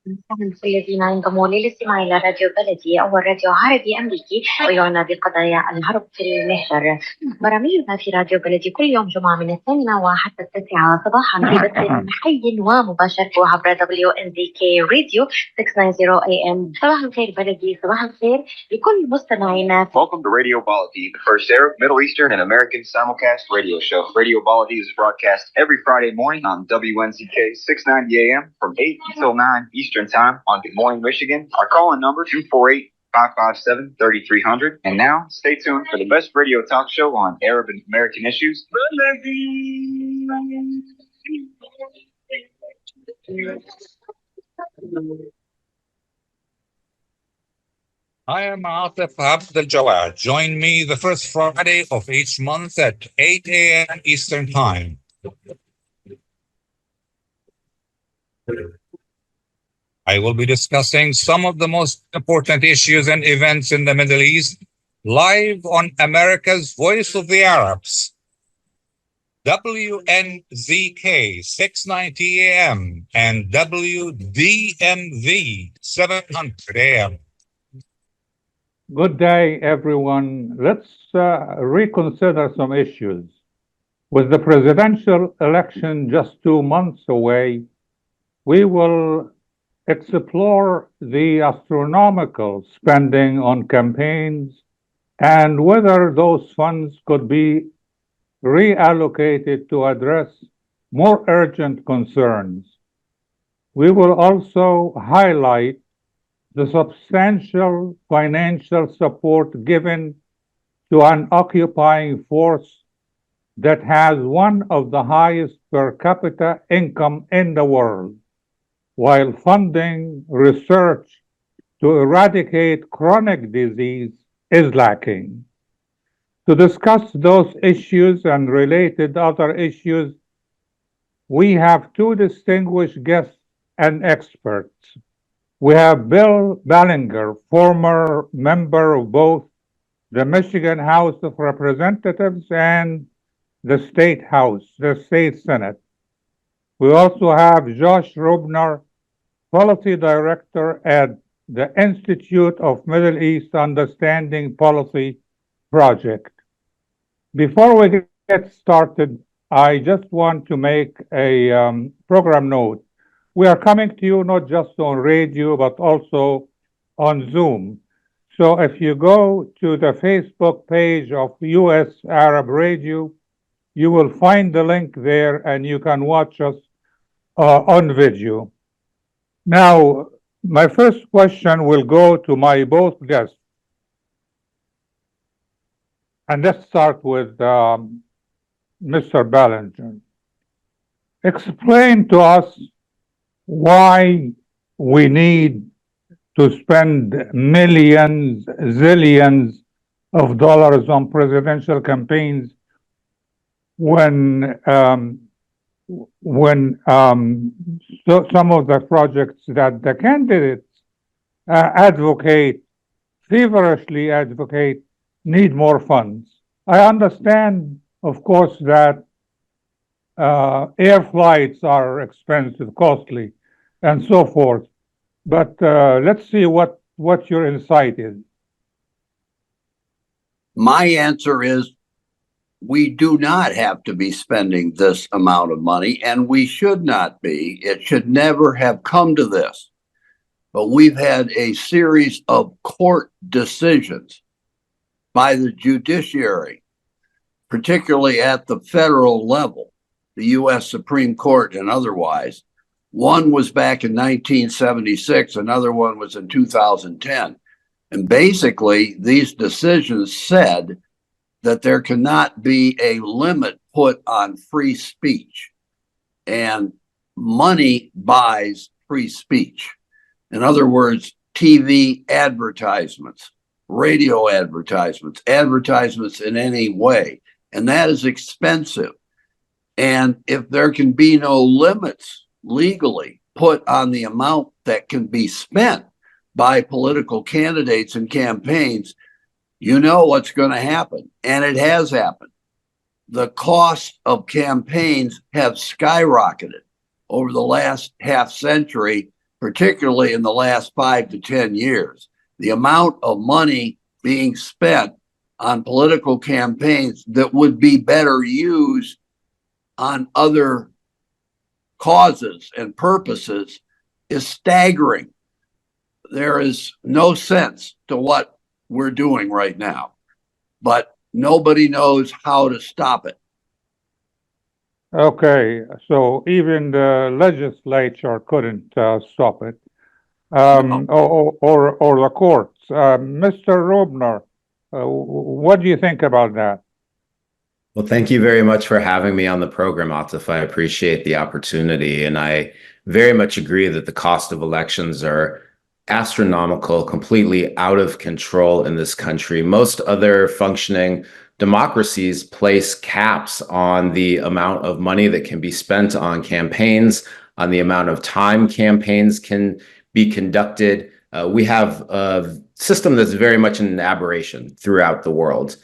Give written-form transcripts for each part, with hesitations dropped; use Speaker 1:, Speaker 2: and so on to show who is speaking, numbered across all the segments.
Speaker 1: من الذين ينضموا للاستماع إلى راديو بلدي أول راديو عربي أمريكي ويعنى بقضايا العرب في المهجر. برامجنا في راديو بلدي كل يوم جمعة من 8 وحتى 9 صباحا في بث حي ومباشر عبر WNZK راديو 690 AM. صباح الخير بلدي، صباح الخير لكل مستمعينا.
Speaker 2: Welcome to Radio Baladi, the first Arab, Middle Eastern, and American simulcast radio show. Radio Baladi is broadcast every Friday morning on WNZK 690 AM from 8 until 9 Eastern Time on Good Morning Michigan. Our call-in number 248-557-3300. And now, stay tuned for the best radio talk show on Arab and American issues.
Speaker 3: I am Atif Abdel Jawad. Join me the first Friday of each month at 8 a.m. Eastern Time. I will be discussing some of the most important issues and events in the Middle East live on America's Voice of the Arabs, WNZK 690 AM and WDMV 700 AM.
Speaker 4: Good day, everyone. Let's reconsider some issues. With the presidential election just 2 months away, we will explore the astronomical spending on campaigns and whether those funds could be reallocated to address more urgent concerns. We will also highlight the substantial financial support given to an occupying force that has one of the highest per capita income in the world, while funding research to eradicate chronic disease is lacking. To discuss those issues and related other issues, we have two distinguished guests and experts. We have Bill Ballenger, former member of both the Michigan House of Representatives and the State House, the State Senate. We also have Josh Rubner, Policy Director at the Institute of Middle East Understanding Policy Project. Before we get started, I just want to make a program note. We are coming to you not just on radio, but also on Zoom. So if you go to the Facebook page of US Arab Radio, you will find the link there and you can watch us on video. Now, my first question will go to my both guests. And let's start with Mr. Ballenger. Explain to us why we need to spend millions, zillions of dollars on presidential campaigns when some of the projects that the candidates feverishly advocate, need more funds. I understand, of course, that air flights are expensive, costly, and so forth. But let's see what your insight is.
Speaker 5: My answer is we do not have to be spending this amount of money, and we should not be. It should never have come to this. But we've had a series of court decisions by the judiciary, particularly at the federal level, the U.S. Supreme Court and otherwise. One was back in 1976, another one was in 2010. And basically, these decisions said that there cannot be a limit put on free speech. And money buys free speech. In other words, TV advertisements, radio advertisements, advertisements in any way. And that is expensive. And if there can be no limits legally put on the amount that can be spent by political candidates and campaigns, you know what's going to happen. And it has happened. The cost of campaigns have skyrocketed over the last half century particularly in the last 5 to 10 years. The amount of money being spent on political campaigns that would be better used on other causes and purposes is staggering. There is no sense to what we're doing right now, but nobody knows how to stop it.
Speaker 4: Okay, so even the legislature couldn't stop it,
Speaker 5: No.
Speaker 4: or the courts. Mr. Robner, what do you think about that?
Speaker 6: Well, thank you very much for having me on the program, Atif. I appreciate the opportunity, and I very much agree that the cost of elections are astronomical, completely out of control in this country. Most other functioning democracies place caps on the amount of money that can be spent on campaigns, on the amount of time campaigns can be conducted. We have a system that's very much an aberration throughout the world.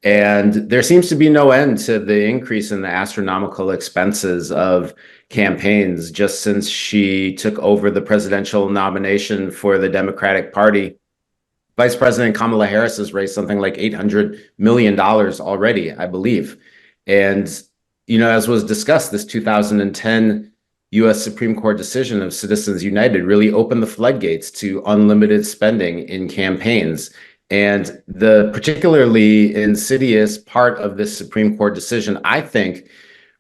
Speaker 6: And there seems to be no end to the increase in the astronomical expenses of campaigns just since she took over the presidential nomination for the Democratic Party. Vice President Kamala Harris has raised something like $800 million already, I believe. And, you know, as was discussed, this 2010 U.S. Supreme Court decision of Citizens United really opened the floodgates to unlimited spending in campaigns. And the particularly insidious part of this Supreme Court decision, I think,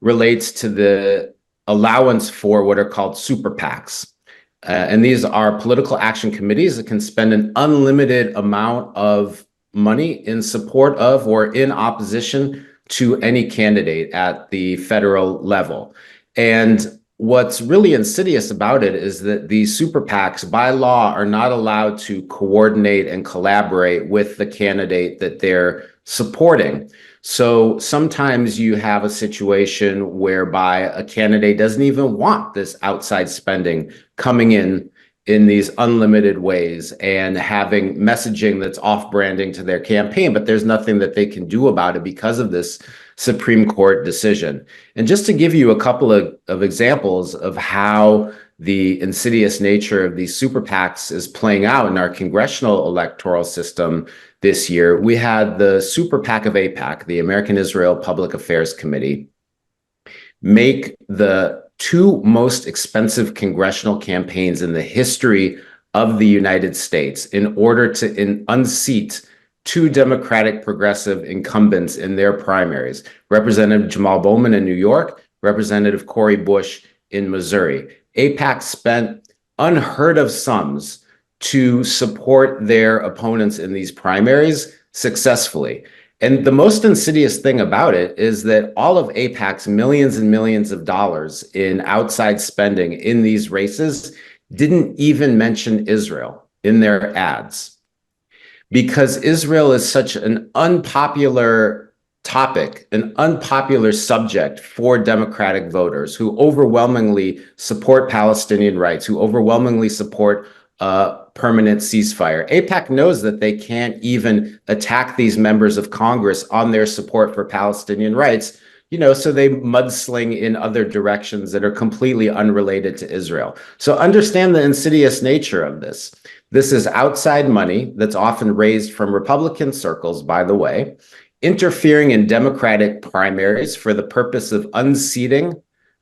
Speaker 6: relates to the allowance for what are called super PACs. And these are political action committees that can spend an unlimited amount of money in support of or in opposition to any candidate at the federal level. And what's really insidious about it is that these super PACs by law are not allowed to coordinate and collaborate with the candidate that they're supporting. So sometimes you have a situation whereby a candidate doesn't even want this outside spending coming in these unlimited ways and having messaging that's off-branding to their campaign, but there's nothing that they can do about it because of this Supreme Court decision. And just to give you a couple of examples of how the insidious nature of these super PACs is playing out in our congressional electoral system this year, we had the super PAC of AIPAC, the American Israel Public Affairs Committee, make the two most expensive congressional campaigns in the history of the United States in order to unseat two Democratic progressive incumbents in their primaries, Representative Jamal Bowman in New York, Representative Cori Bush in Missouri. AIPAC spent unheard of sums to support their opponents in these primaries successfully. And the most insidious thing about it is that all of AIPAC's millions and millions of dollars in outside spending in these races didn't even mention Israel in their ads, because Israel is such an unpopular topic, an unpopular subject for Democratic voters who overwhelmingly support Palestinian rights, who overwhelmingly support permanent ceasefire. AIPAC knows that they can't even attack these members of Congress on their support for Palestinian rights, you know, so they mudsling in other directions that are completely unrelated to Israel. So understand the insidious nature of this. This is outside money that's often raised from Republican circles, by the way, interfering in Democratic primaries for the purpose of unseating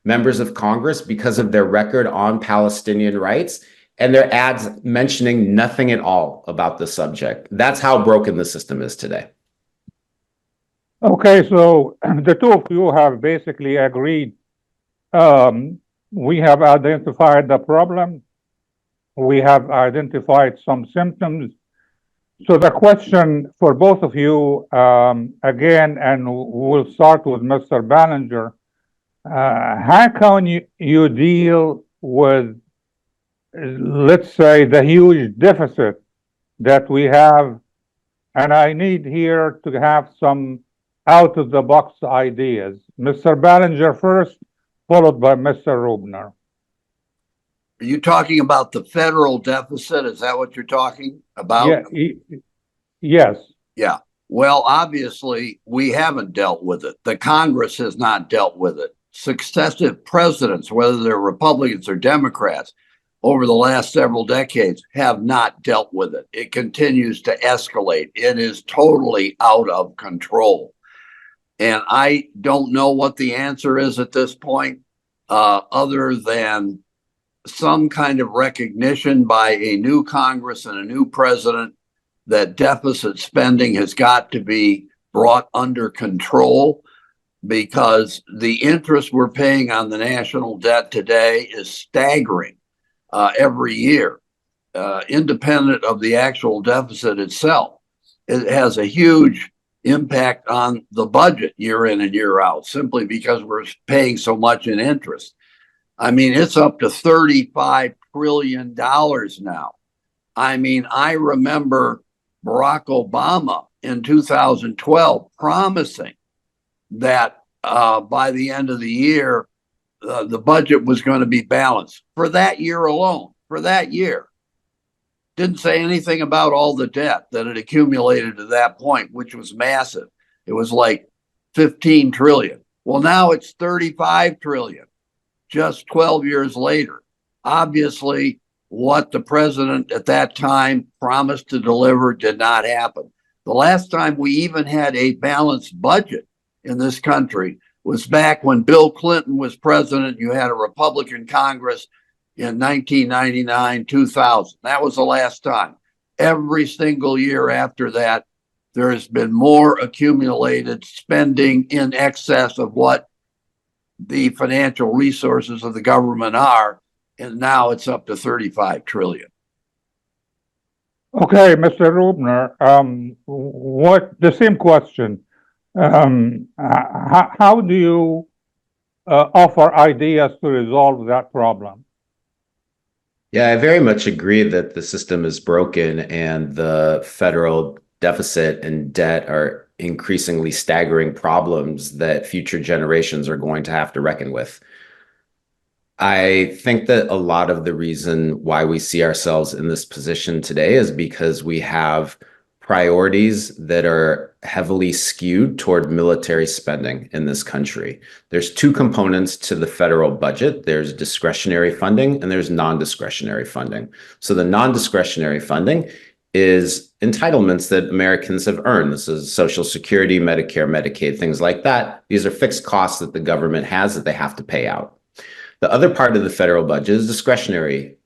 Speaker 6: members of Congress because of their record on Palestinian rights, and their ads mentioning nothing at all about the subject. That's how broken the system is today.
Speaker 4: Okay, so the two of you have basically agreed. We have identified the problem. We have identified some symptoms. So the question for both of you, again, and we'll start with Mr. Ballenger, how can you deal with, let's say, the huge deficit that we have? And I need here to have some out-of-the-box ideas. Mr. Ballenger first, followed by Mr. Rubner.
Speaker 5: Are you talking about the federal deficit? Is that what you're talking about?
Speaker 4: Yes.
Speaker 5: Yeah. Well, obviously, we haven't dealt with it. The Congress has not dealt with it. Successive presidents, whether they're Republicans or Democrats, over the last several decades have not dealt with it. It continues to escalate. It is totally out of control. And I don't know what the answer is at this point, other than some kind of recognition by a new Congress and a new president that deficit spending has got to be brought under control, because the interest we're paying on the national debt today is staggering every year, independent of the actual deficit itself. It has a huge impact on the budget year in and year out, simply because we're paying so much in interest. I mean, it's up to $35 trillion now. I mean, I remember Barack Obama in 2012 promising that by the end of the year, the budget was going to be balanced for that year alone, for that year. Didn't say anything about all the debt that had accumulated to that point, which was massive. It was like 15 trillion. Well, now it's 35 trillion, just 12 years later. Obviously, what the president at that time promised to deliver did not happen. The last time we even had a balanced budget in this country was back when Bill Clinton was president. You had a Republican Congress in 1999, 2000. That was the last time. Every single year after that, there has been more accumulated spending in excess of what the financial resources of the government are. And now it's up to 35 trillion.
Speaker 4: Okay, Mr. Rubner, what the same question? How do you offer ideas to resolve that problem?
Speaker 6: Yeah, I very much agree that the system is broken and the federal deficit and debt are increasingly staggering problems that future generations are going to have to reckon with. I think that a lot of the reason why we see ourselves in this position today is because we have priorities that are heavily skewed toward military spending in this country. There's two components to the federal budget. There's discretionary funding and there's non-discretionary funding. So the non-discretionary funding is entitlements that Americans have earned. This is Social Security, Medicare, Medicaid, things like that. These are fixed costs that the government has that they have to pay out. The other part of the federal budget is discretionary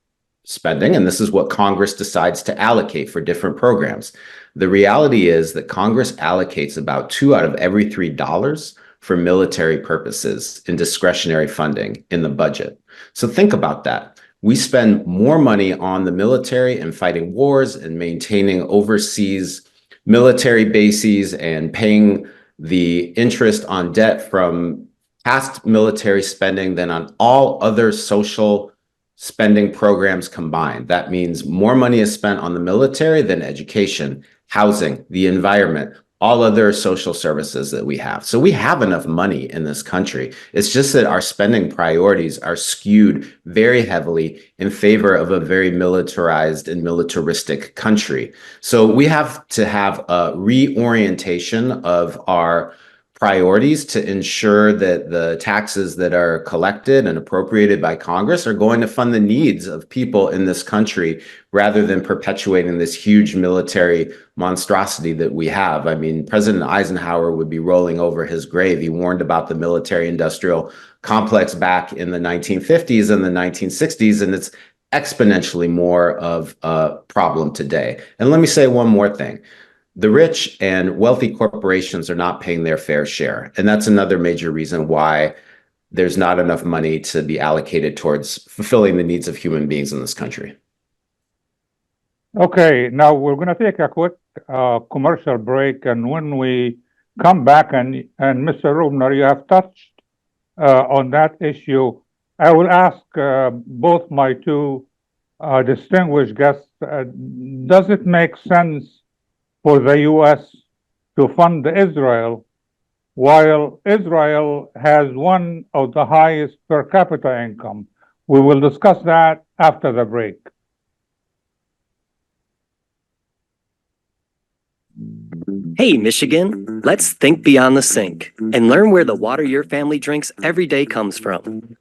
Speaker 6: spending, and this is what Congress decides to allocate for different programs. The reality is that Congress allocates about $2 out of every $3 for military purposes in discretionary funding in the budget. So think about that. We spend more money on the military and fighting wars and maintaining overseas military bases and paying the interest on debt from past military spending than on all other social spending programs combined. That means more money is spent on the military than education, housing, the environment, all other social services that we have. So we have enough money in this country. It's just that our spending priorities are skewed very heavily in favor of a very militarized and militaristic country. So we have to have a reorientation of our priorities to ensure that the taxes that are collected and appropriated by Congress are going to fund the needs of people in this country rather than perpetuating this huge military monstrosity that we have. I mean, President Eisenhower would be rolling over his grave. He warned about the military-industrial complex back in the 1950s and the 1960s, and it's exponentially more of a problem today. And let me say one more thing. The rich and wealthy corporations are not paying their fair share. And that's another major reason why there's not enough money to be allocated towards fulfilling the needs of human beings in this country.
Speaker 4: Okay, now we're going to take a quick commercial break. And when we come back, and Mr. Rubner, you have touched on that issue, I will ask both my two distinguished guests, does it make sense for the U.S. to fund Israel while Israel has one of the highest per capita income? We will discuss that after the break.
Speaker 7: Hey, Michigan, let's think beyond the sink and learn where the water your family drinks every day comes from.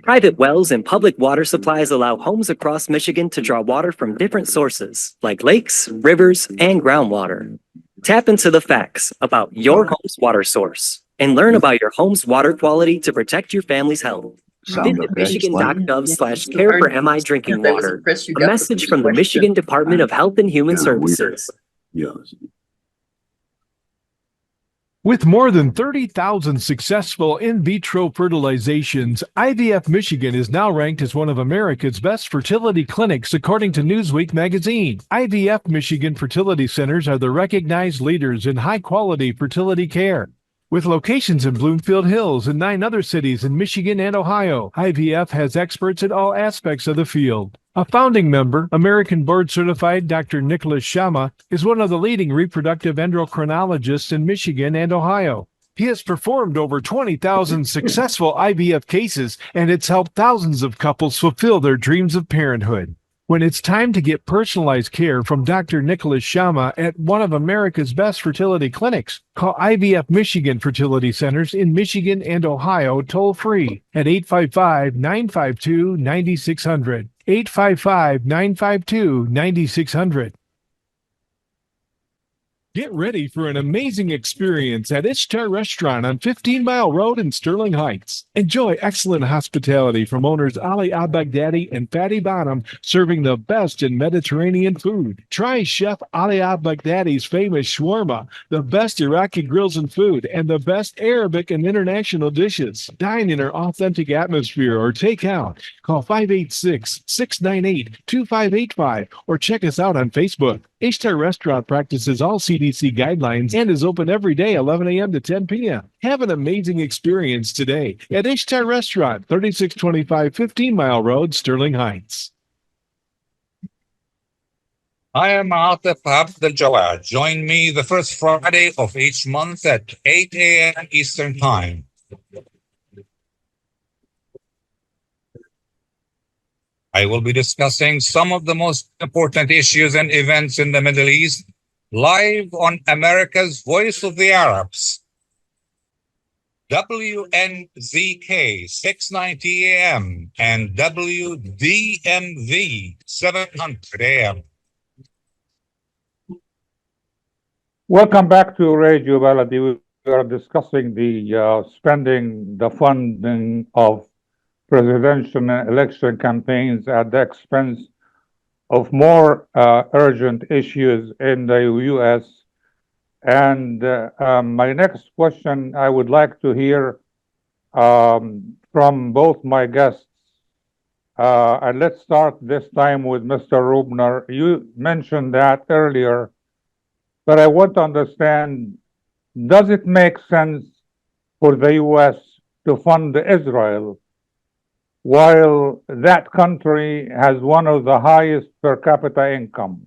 Speaker 7: Private wells and public water supplies allow homes across Michigan to draw water from different sources, like lakes, rivers, and groundwater. Tap into the facts about your home's water source and learn about your home's water quality to protect your family's health. Visit michigan.gov/care for MI drinking water. A message from the Michigan Department of Health and Human Services.
Speaker 8: With more than 30,000 successful in vitro fertilizations, IVF Michigan is now ranked as one of America's best fertility clinics, according to Newsweek magazine. IVF Michigan fertility centers are the recognized leaders in high-quality fertility care. With locations in Bloomfield Hills and 9 other cities in Michigan and Ohio, IVF has experts in all aspects of the field. A founding member, American board-certified Dr. Nicholas Shama, is one of the leading reproductive endocrinologists in Michigan and Ohio. He has performed over 20,000 successful IVF cases, and it's helped thousands of couples fulfill their dreams of parenthood. When it's time to get personalized care from Dr. Nicholas Shama at one of America's best fertility clinics, call IVF Michigan Fertility Centers in Michigan and Ohio toll-free at 855-952-9600. 855-952-9600. Get ready for an amazing experience at Ishtar Restaurant on 15 Mile Road in Sterling Heights. Enjoy excellent hospitality from owners Ali Al-Baghdadi and Fatty Bonham, serving the best in Mediterranean food. Try Chef Ali Al-Baghdadi's famous shawarma, the best Iraqi grills and food, and the best Arabic and international dishes. Dine in our authentic atmosphere or take out. Call 586-698-2585 or check us out on Facebook. Ishtar Restaurant practices all CDC guidelines and is open every day, 11 a.m. to 10 p.m. Have an amazing experience today at Ishtar Restaurant, 3625 15 Mile Road, Sterling Heights.
Speaker 3: I am Atif Abdel Jawad. Join me the first Friday of each month at 8 a.m. Eastern Time. I will be discussing some of the most important issues and events in the Middle East live on America's Voice of the Arabs. WNZK 690 AM and WDMV 700 AM.
Speaker 4: Welcome back to Radio Baladi. We are discussing the funding of presidential and election campaigns at the expense of more urgent issues in the U.S. And my next question, I would like to hear from both my guests. And let's start this time with Mr. Rubner. You mentioned that earlier, but I want to understand, does it make sense for the U.S. to fund Israel while that country has one of the highest per capita income?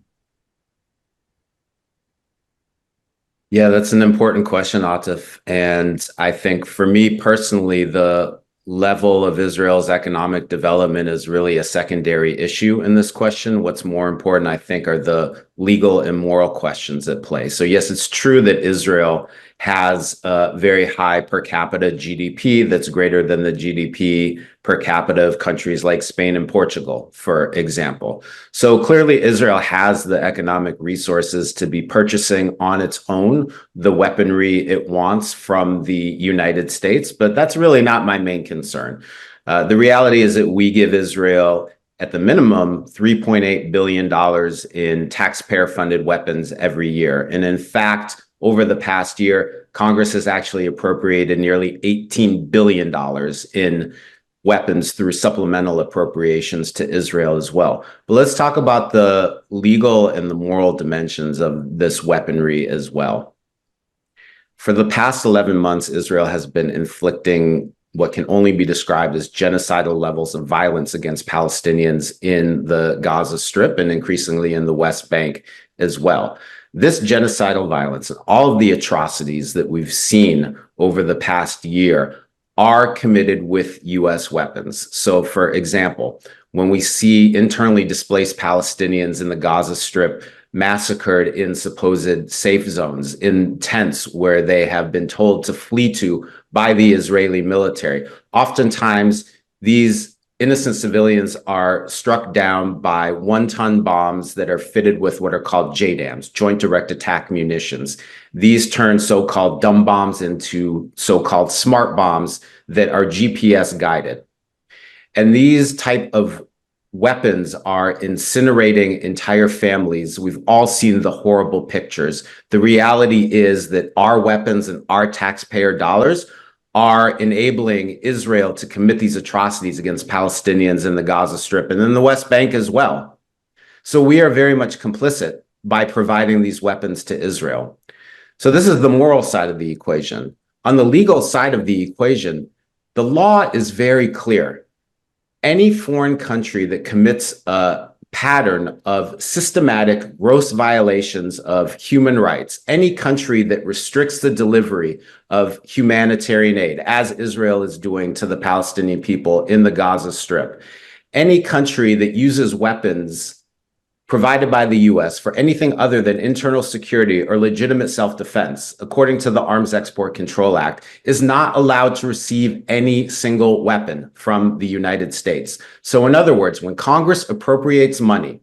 Speaker 6: Yeah, that's an important question, Atif. And I think for me personally, the level of Israel's economic development is really a secondary issue in this question. What's more important, I think, are the legal and moral questions at play. So yes, it's true that Israel has a very high per capita GDP that's greater than the GDP per capita of countries like Spain and Portugal, for example. So clearly Israel has the economic resources to be purchasing on its own the weaponry it wants from the United States, but that's really not my main concern. The reality is that we give Israel at the minimum $3.8 billion in taxpayer-funded weapons every year. And in fact, over the past year, Congress has actually appropriated nearly $18 billion in weapons through supplemental appropriations to Israel as well. But let's talk about the legal and the moral dimensions of this weaponry as well. For the past 11 months, Israel has been inflicting what can only be described as genocidal levels of violence against Palestinians in the Gaza Strip and increasingly in the West Bank as well. This genocidal violence and all of the atrocities that we've seen over the past year are committed with U.S. weapons. So, for example, when we see internally displaced Palestinians in the Gaza Strip massacred in supposed safe zones, in tents where they have been told to flee to by the Israeli military, oftentimes These innocent civilians are struck down by one-ton bombs that are fitted with what are called JDAMs, Joint Direct Attack Munitions. These turn so-called dumb bombs into so-called smart bombs that are GPS guided. And these type of weapons are incinerating entire families. We've all seen the horrible pictures. The reality is that our weapons and our taxpayer dollars are enabling Israel to commit these atrocities against Palestinians in the Gaza Strip and in the West Bank as well. So we are very much complicit by providing these weapons to Israel. So this is the moral side of the equation. On the legal side of the equation, the law is very clear. Any foreign country that commits a pattern of systematic gross violations of human rights, any country that restricts the delivery of humanitarian aid, as Israel is doing to the Palestinian people in the Gaza Strip, any country that uses weapons provided by the US for anything other than internal security or legitimate self-defense, according to the Arms Export Control Act, is not allowed to receive any single weapon from the United States. So in other words, when Congress appropriates money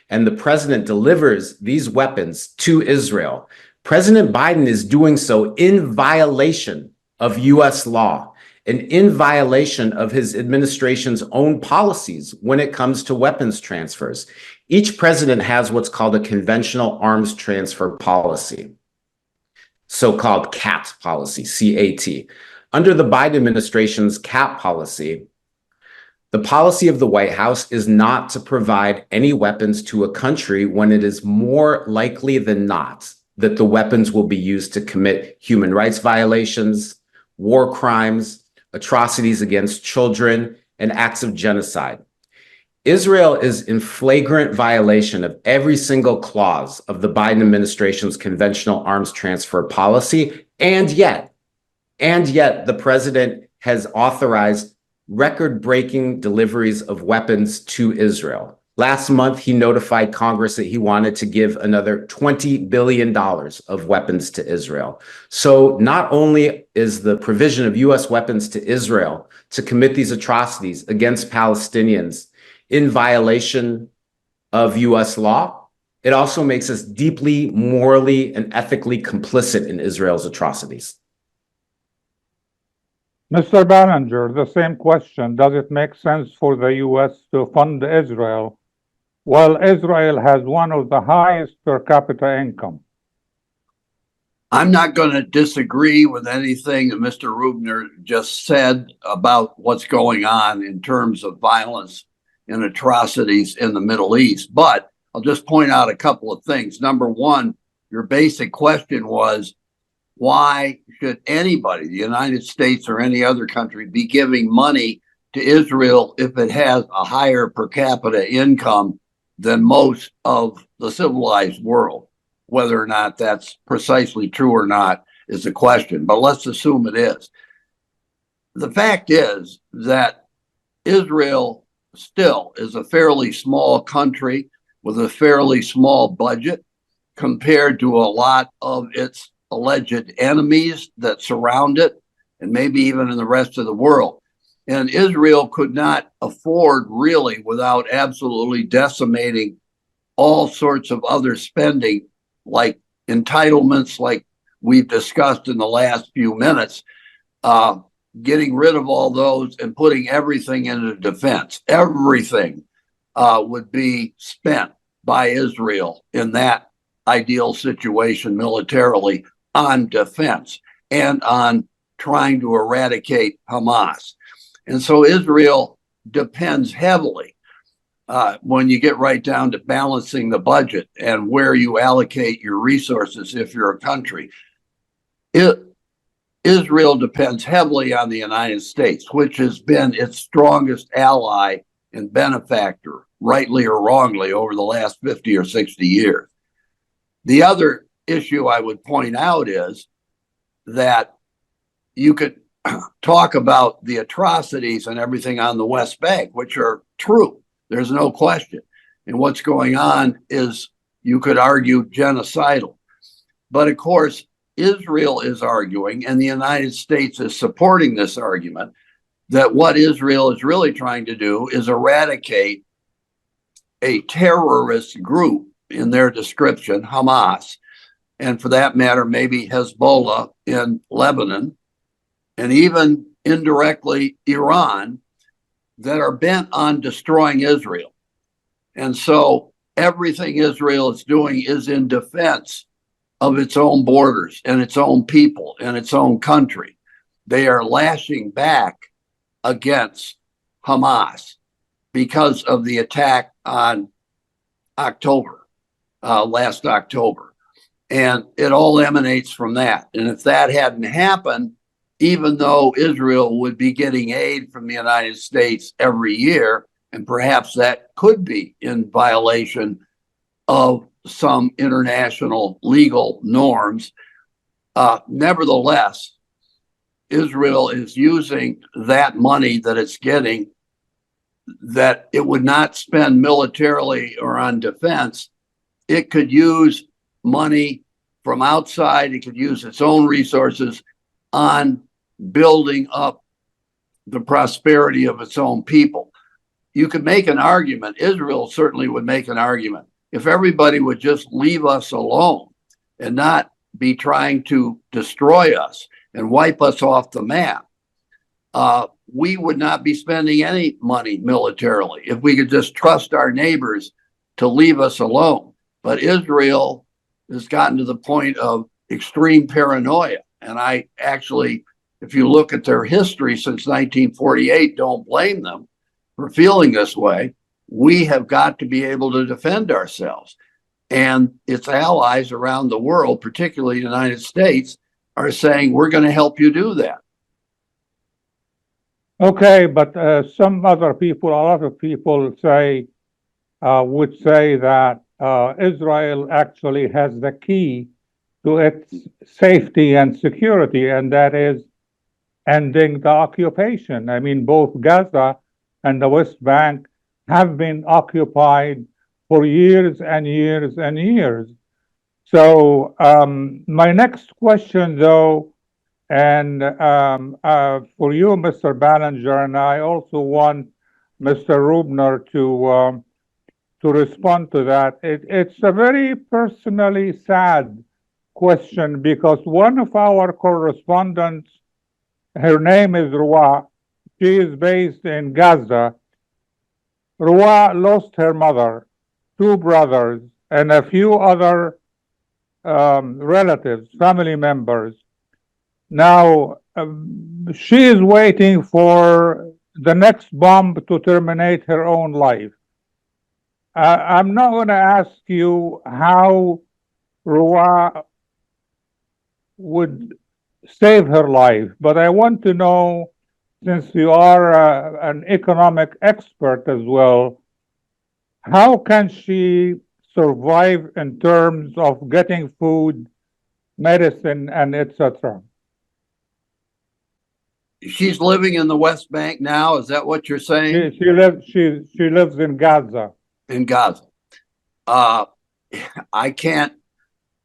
Speaker 6: and the president delivers these weapons to Israel, President Biden is doing so in violation of US law and in violation of his administration's own policies when it comes to weapons transfers. Each president has what's called a conventional arms transfer policy, so-called CAT policy, C-A-T. Under the Biden administration's CAT policy, the policy of the White House is not to provide any weapons to a country when it is more likely than not that the weapons will be used to commit human rights violations, war crimes, atrocities against children, and acts of genocide. Israel is in flagrant violation of every single clause of the Biden administration's conventional arms transfer policy, and yet the president has authorized record-breaking deliveries of weapons to Israel. Last month, he notified Congress that he wanted to give another $20 billion of weapons to Israel. So not only is the provision of U.S. weapons to Israel to commit these atrocities against Palestinians in violation of U.S. law, it also makes us deeply morally and ethically complicit in Israel's atrocities.
Speaker 4: Mr. Ballenger, the same question. Does it make sense for the U.S. to fund Israel while Israel has one of the highest per capita income?
Speaker 5: I'm not going to disagree with anything that Mr. Rubner just said about what's going on in terms of violence and atrocities in the Middle East. But I'll just point out a couple of things. Number one, your basic question was, why should anybody, the United States or any other country, be giving money to Israel if it has a higher per capita income than most of the civilized world? Whether or not that's precisely true or not is a question, but let's assume it is. The fact is that Israel still is a fairly small country with a fairly small budget compared to a lot of its alleged enemies that surround it, and maybe even in the rest of the world. And Israel could not afford, really, without absolutely decimating all sorts of other spending, like entitlements, like we've discussed in the last few minutes, getting rid of all those and putting everything into defense. Everything would be spent by Israel in that ideal situation militarily on defense and on trying to eradicate Hamas. And so Israel depends heavily, when you get right down to balancing the budget and where you allocate your resources if you're a country. Israel depends heavily on the United States, which has been its strongest ally and benefactor, rightly or wrongly, over the last 50 or 60 years. The other issue I would point out is that you could talk about the atrocities and everything on the West Bank, which are true. There's no question. And what's going on is, you could argue, genocidal. But of course, Israel is arguing, and the United States is supporting this argument, that what Israel is really trying to do is eradicate a terrorist group in their description, Hamas, and for that matter, maybe Hezbollah in Lebanon, and even indirectly Iran, that are bent on destroying Israel. And so everything Israel is doing is in defense of its own borders and its own people and its own country. They are lashing back against Hamas because of the attack on last October. And it all emanates from that. And if that hadn't happened, even though Israel would be getting aid from the United States every year, and perhaps that could be in violation of some international legal norms, nevertheless, Israel is using that money that it's getting that it would not spend militarily or on defense. It could use money from outside. It could use its own resources on building up the prosperity of its own people. You could make an argument, Israel certainly would make an argument, if everybody would just leave us alone and not be trying to destroy us and wipe us off the map, we would not be spending any money militarily if we could just trust our neighbors to leave us alone. But Israel has gotten to the point of extreme paranoia. And I actually, if you look at their history since 1948, don't blame them for feeling this way. We have got to be able to defend ourselves. And its allies around the world, particularly the United States, are saying, we're going to help you do that.
Speaker 4: Okay, but some other people, a lot of people say, would say that Israel actually has the key to its safety and security, and that is ending the occupation. I mean, both Gaza and the West Bank have been occupied for years and years and years. So my next question, though, and for you, Mr. Ballenger, and I also want Mr. Rubner to respond to that. It's a very personally sad question because one of our correspondents, her name is Ruwa. She is based in Gaza. Ruwa lost her mother, two brothers, and a few other relatives, family members. Now, she is waiting for the next bomb to terminate her own life. I'm not going to ask you how Ruwa would save her life, but I want to know, since you are an economic expert as well, how can she survive in terms of getting food, medicine, and etc.?
Speaker 5: She's living in the West Bank now. Is that what you're saying?
Speaker 4: She lives in Gaza.
Speaker 5: In Gaza. I can't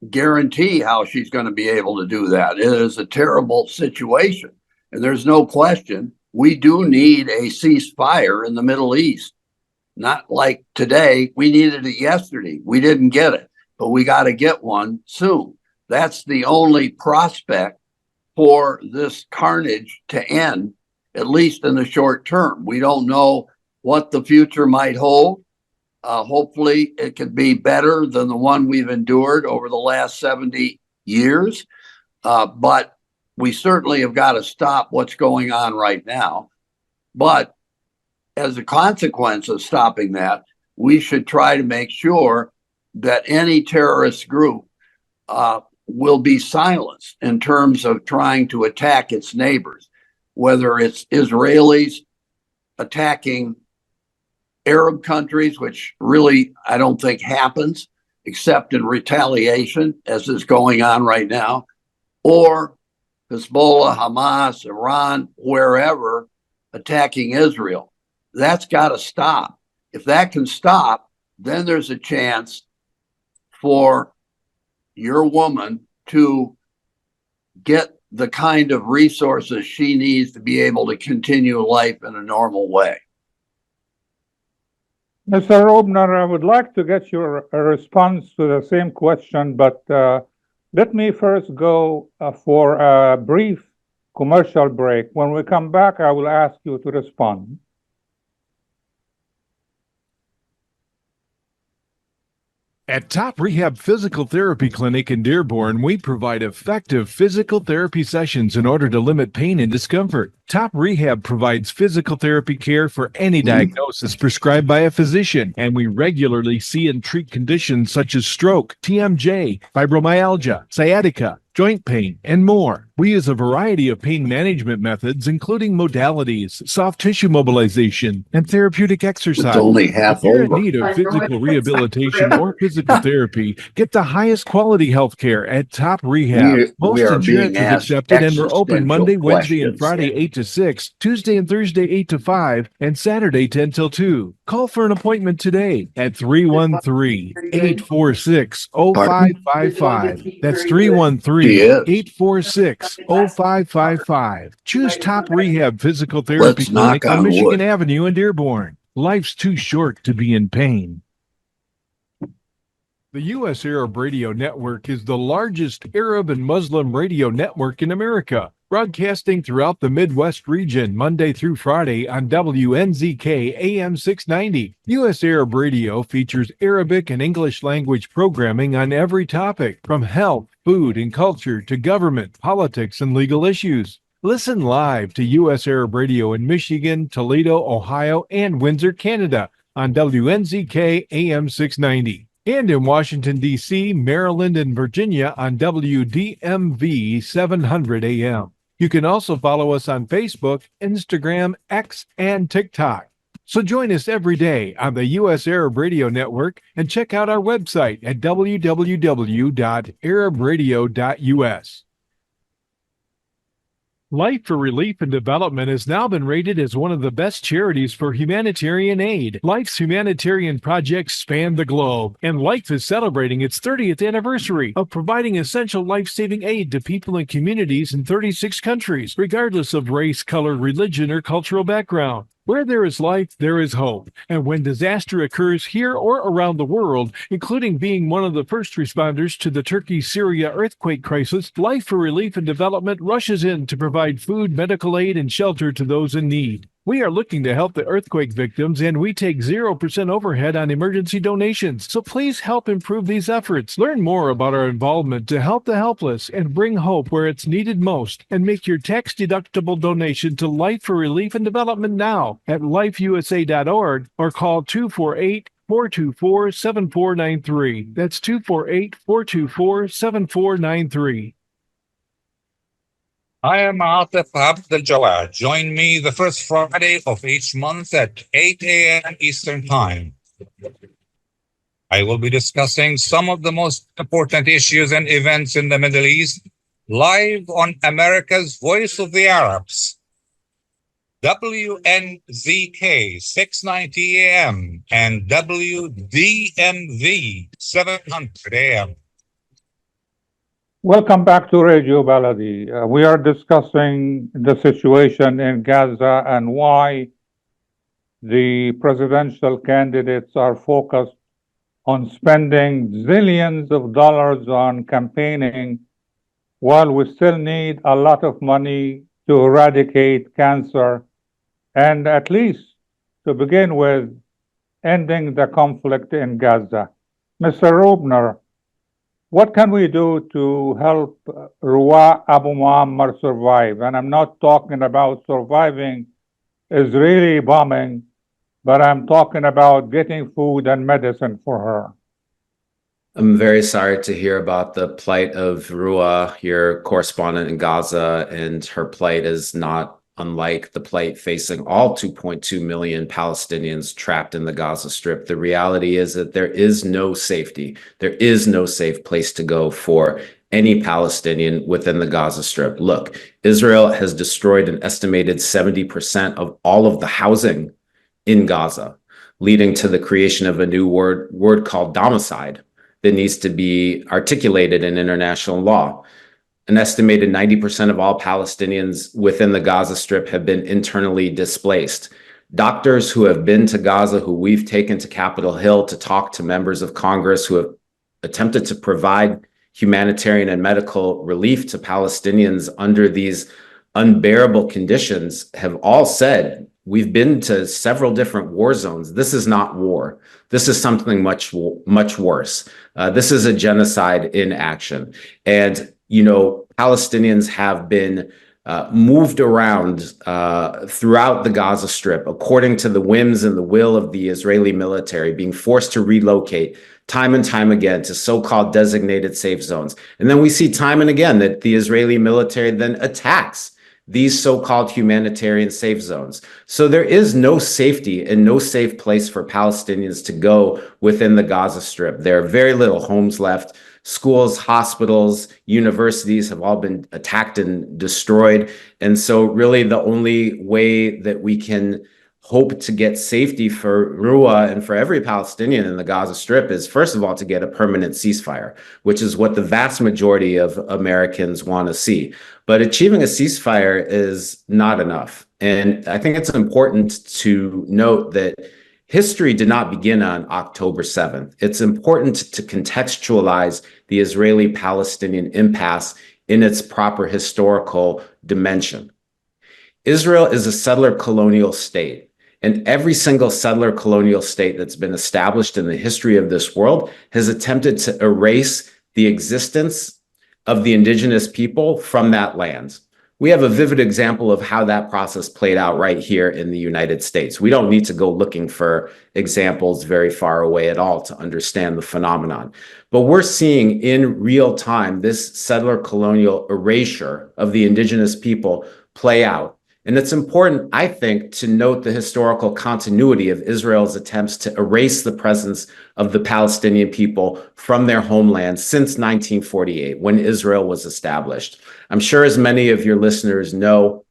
Speaker 5: guarantee how she's going to be able to do that. It is a terrible situation. And there's no question we do need a ceasefire in the Middle East. Not like today. We needed it yesterday. We didn't get it, but we got to get one soon. That's the only prospect for this carnage to end, at least in the short term. We don't know what the future might hold. Hopefully it could be better than the one we've endured over the last 70 years. But we certainly have got to stop what's going on right now. But as a consequence of stopping that, we should try to make sure that any terrorist group will be silenced in terms of trying to attack its neighbors, whether it's Israelis attacking Arab countries, which really I don't think happens except in retaliation, as is going on right now, or Hezbollah, Hamas, Iran, wherever, attacking Israel. That's got to stop. If that can stop, then there's a chance for your woman to get the kind of resources she needs to be able to continue life in a normal way.
Speaker 4: Mr. Robner, I would like to get your response to the same question, but let me first go for a brief commercial break. When we come back, I will ask you to respond.
Speaker 8: At Top Rehab Physical Therapy Clinic in Dearborn, we provide effective physical therapy sessions in order to limit pain and discomfort. Top Rehab provides physical therapy care for any diagnosis prescribed by a physician, and we regularly see and treat conditions such as stroke, TMJ, fibromyalgia, sciatica, joint pain, and more. We use a variety of pain management methods, including modalities, soft tissue mobilization, and therapeutic exercise.
Speaker 5: It's only half
Speaker 8: If you're in
Speaker 5: over.
Speaker 8: need of physical rehabilitation or physical therapy, get the highest quality health care at Top Rehab.
Speaker 5: We
Speaker 8: Most
Speaker 5: are
Speaker 8: insurance
Speaker 5: being
Speaker 8: is
Speaker 5: asked
Speaker 8: accepted, and we're open Monday,
Speaker 5: existential
Speaker 8: Wednesday, and
Speaker 5: questions.
Speaker 8: Friday 8 to 6, Tuesday and Thursday 8 to 5, and Saturday 10 till 2. Call for an appointment today at 313-846-0555. That's 313-846-0555. Choose Top Rehab Physical Therapy
Speaker 5: Let's knock
Speaker 8: Clinic on
Speaker 5: on
Speaker 8: Michigan
Speaker 5: wood.
Speaker 8: Avenue in Dearborn. Life's too short to be in pain. The U.S. Arab Radio Network is the largest Arab and Muslim radio network in America, broadcasting throughout the Midwest region Monday through Friday on WNZK AM 690. U.S. Arab Radio features Arabic and English language programming on every topic, from health, food, and culture to government, politics, and legal issues. Listen live to U.S. Arab Radio in Michigan, Toledo, Ohio, and Windsor, Canada on WNZK AM 690. And in Washington, D.C., Maryland, and Virginia on WDMV 700 AM. You can also follow us on Facebook, Instagram, X, and TikTok. So join us every day on the U.S. Arab Radio Network and check out our website at www.arabradio.us. Life for Relief and Development has now been rated as one of the best charities for humanitarian aid. Life's humanitarian projects span the globe, and Life is celebrating its 30th anniversary of providing essential life-saving aid to people and communities in 36 countries, regardless of race, color, religion, or cultural background. Where there is life, there is hope. And when disaster occurs here or around the world, including being one of the first responders to the Turkey-Syria earthquake crisis, Life for Relief and Development rushes in to provide food, medical aid, and shelter to those in need. We are looking to help the earthquake victims, and we take 0% overhead on emergency donations. So please help improve these efforts. Learn more about our involvement to help the helpless and bring hope where it's needed most, and make your tax-deductible donation to Life for Relief and Development now at lifeusa.org or call 248-424-7493. That's 248-424-7493.
Speaker 3: I am Atif Abdel Jawad. Join me the first Friday of each month at 8 a.m. Eastern Time. I will be discussing some of the most important issues and events in the Middle East live on America's Voice of the Arabs, WNZK 690 AM and WDMV 700 AM.
Speaker 4: Welcome back to Radio Baladi. We are discussing the situation in Gaza and why the presidential candidates are focused on spending zillions of dollars on campaigning while we still need a lot of money to eradicate cancer and, at least to begin with, ending the conflict in Gaza. Mr. Robner, what can we do to help Ruwa Abu Muammar survive? And I'm not talking about surviving Israeli bombing, but I'm talking about getting food and medicine for her.
Speaker 6: I'm very sorry to hear about the plight of Ruwa, your correspondent in Gaza, and her plight is not unlike the plight facing all 2.2 million Palestinians trapped in the Gaza Strip. The reality is that there is no safety. There is no safe place to go for any Palestinian within the Gaza Strip. Look, Israel has destroyed an estimated 70% of all of the housing in Gaza, leading to the creation of a new word called domicide that needs to be articulated in international law. An estimated 90% of all Palestinians within the Gaza Strip have been internally displaced. Doctors who have been to Gaza, who we've taken to Capitol Hill to talk to members of Congress who have attempted to provide humanitarian and medical relief to Palestinians under these unbearable conditions, have all said, we've been to several different war zones. This is not war. This is something much worse. This is a genocide in action. And, you know, Palestinians have been moved around throughout the Gaza Strip according to the whims and the will of the Israeli military, being forced to relocate time and time again to so-called designated safe zones. And then we see time and again that the Israeli military then attacks these so-called humanitarian safe zones. So there is no safety and no safe place for Palestinians to go within the Gaza Strip. There are very little homes left. Schools, hospitals, universities have all been attacked and destroyed. And so really the only way that we can hope to get safety for Rua and for every Palestinian in the Gaza Strip is, first of all, to get a permanent ceasefire, which is what the vast majority of Americans want to see. But achieving a ceasefire is not enough. And I think it's important to note that history did not begin on October 7th. It's important to contextualize the Israeli-Palestinian impasse in its proper historical dimension. Israel is a settler colonial state. And every single settler colonial state that's been established in the history of this world has attempted to erase the existence of the indigenous people from that land. We have a vivid example of how that process played out right here in the United States. We don't need to go looking for examples very far away at all to understand the phenomenon. But we're seeing in real time this settler colonial erasure of the indigenous people play out. And it's important, I think, to note the historical continuity of Israel's attempts to erase the presence of the Palestinian people from their homeland since 1948, when Israel was established. I'm sure as many of your listeners know,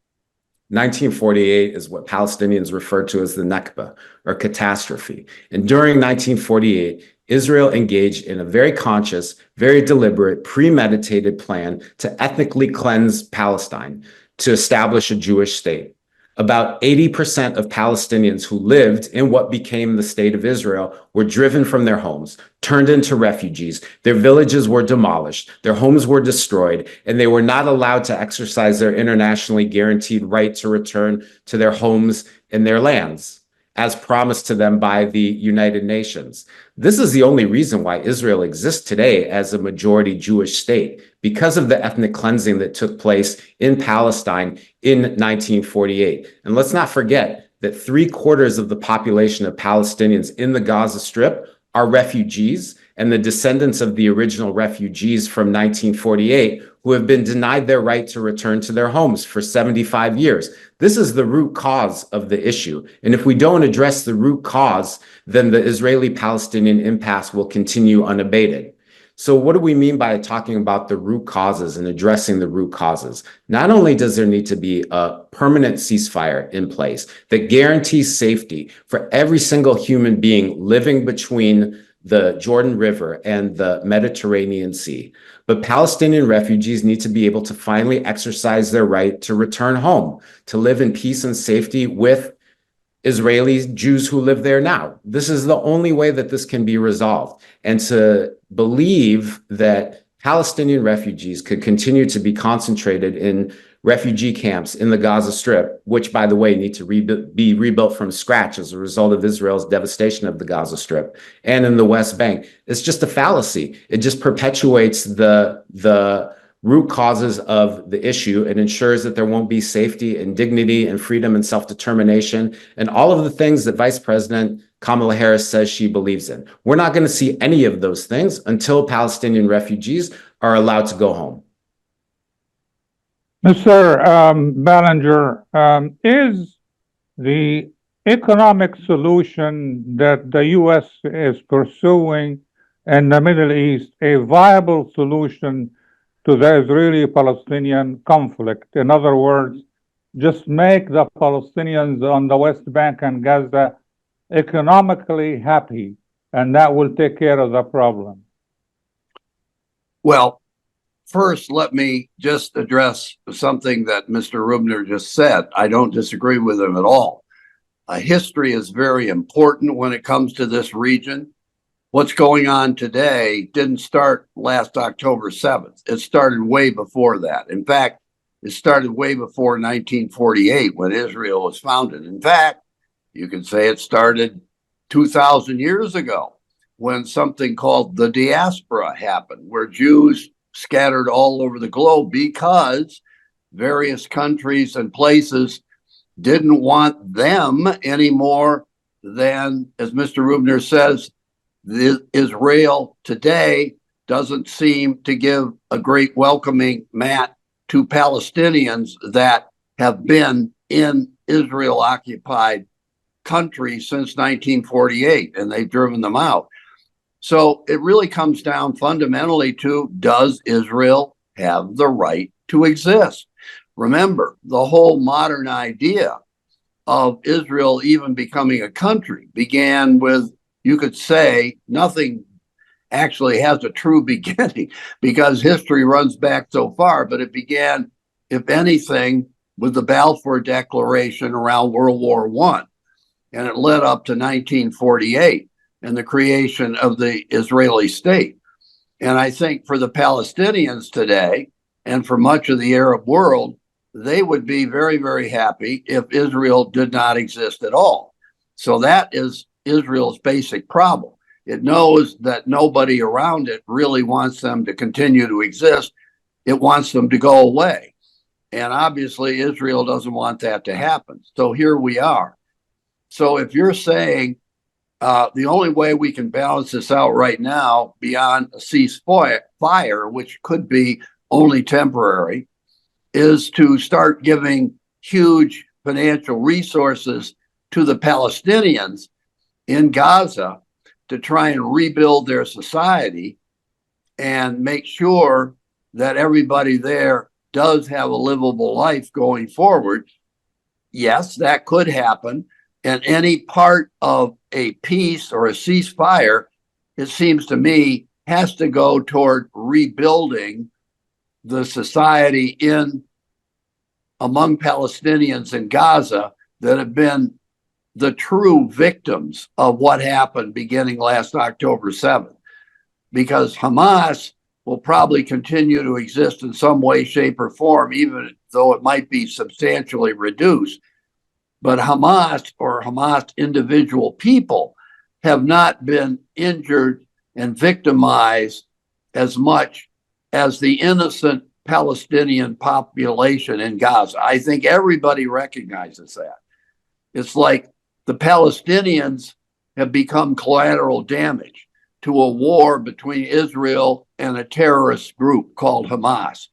Speaker 6: 1948 is what Palestinians refer to as the Nakba, or catastrophe. And during 1948, Israel engaged in a very conscious, very deliberate, premeditated plan to ethnically cleanse Palestine, to establish a Jewish state. About 80% of Palestinians who lived in what became the state of Israel were driven from their homes, turned into refugees. Their villages were demolished, their homes were destroyed, and they were not allowed to exercise their internationally guaranteed right to return to their homes and their lands, as promised to them by the United Nations. This is the only reason why Israel exists today as a majority Jewish state, because of the ethnic cleansing that took place in Palestine in 1948. And let's not forget that 3/4 of the population of Palestinians in the Gaza Strip are refugees and the descendants of the original refugees from 1948 who have been denied their right to return to their homes for 75 years. This is the root cause of the issue. And if we don't address the root cause, then the Israeli-Palestinian impasse will continue unabated. So what do we mean by talking about the root causes and addressing the root causes? Not only does there need to be a permanent ceasefire in place that guarantees safety for every single human being living between the Jordan River and the Mediterranean Sea, but Palestinian refugees need to be able to finally exercise their right to return home, to live in peace and safety with Israeli Jews who live there now. This is the only way that this can be resolved. And to believe that Palestinian refugees could continue to be concentrated in refugee camps in the Gaza Strip, which, by the way, need to be rebuilt from scratch as a result of Israel's devastation of the Gaza Strip, and in the West Bank, it's just a fallacy. It just perpetuates the root causes of the issue and ensures that there won't be safety and dignity and freedom and self-determination and all of the things that Vice President Kamala Harris says she believes in. We're not going to see any of those things until Palestinian refugees are allowed to go home.
Speaker 4: Mr. Ballenger, is the economic solution that the U.S. is pursuing in the Middle East a viable solution to the Israeli-Palestinian conflict? In other words, just make the Palestinians on the West Bank and Gaza economically happy, and that will take care of the problem.
Speaker 5: Well, first, let me just address something that Mr. Rubner just said. I don't disagree with him at all. History is very important when it comes to this region. What's going on today didn't start last October 7th. It started way before that. In fact, it started way before 1948 when Israel was founded. In fact, you could say it started 2,000 years ago when something called the diaspora happened, where Jews scattered all over the globe because various countries and places didn't want them any more than, as Mr. Rubner says, Israel today doesn't seem to give a great welcoming mat to Palestinians that have been in Israel-occupied country since 1948, and they've driven them out. So it really comes down fundamentally to, does Israel have the right to exist? Remember, the whole modern idea of Israel even becoming a country began with, you could say, nothing actually has a true beginning because history runs back so far, but it began, if anything, with the Balfour Declaration around World War I, and it led up to 1948 and the creation of the Israeli state. And I think for the Palestinians today, and for much of the Arab world, they would be very, very happy if Israel did not exist at all. So that is Israel's basic problem. It knows that nobody around it really wants them to continue to exist. It wants them to go away. And obviously, Israel doesn't want that to happen. So here we are. So if you're saying the only way we can balance this out right now beyond a ceasefire, which could be only temporary, is to start giving huge financial resources to the Palestinians in Gaza to try and rebuild their society and make sure that everybody there does have a livable life going forward. Yes, that could happen. And any part of a peace or a ceasefire, it seems to me, has to go toward rebuilding the society among Palestinians in Gaza that have been the true victims of what happened beginning last October 7th. Because Hamas will probably continue to exist in some way, shape, or form, even though it might be substantially reduced. But Hamas or Hamas individual people have not been injured and victimized as much as the innocent Palestinian population in Gaza. I think everybody recognizes that. It's like the Palestinians have become collateral damage to a war between Israel and a terrorist group called Hamas.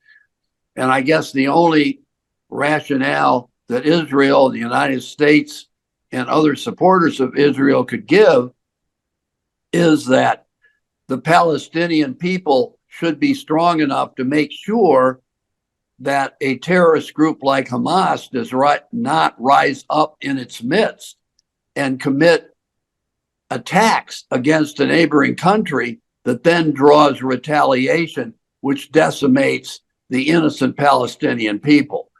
Speaker 5: And I guess the only rationale that Israel, the United States, and other supporters of Israel could give is that the Palestinian people should be strong enough to make sure that a terrorist group like Hamas does not rise up in its midst and commit attacks against a neighboring country that then draws retaliation, which decimates the innocent Palestinian people.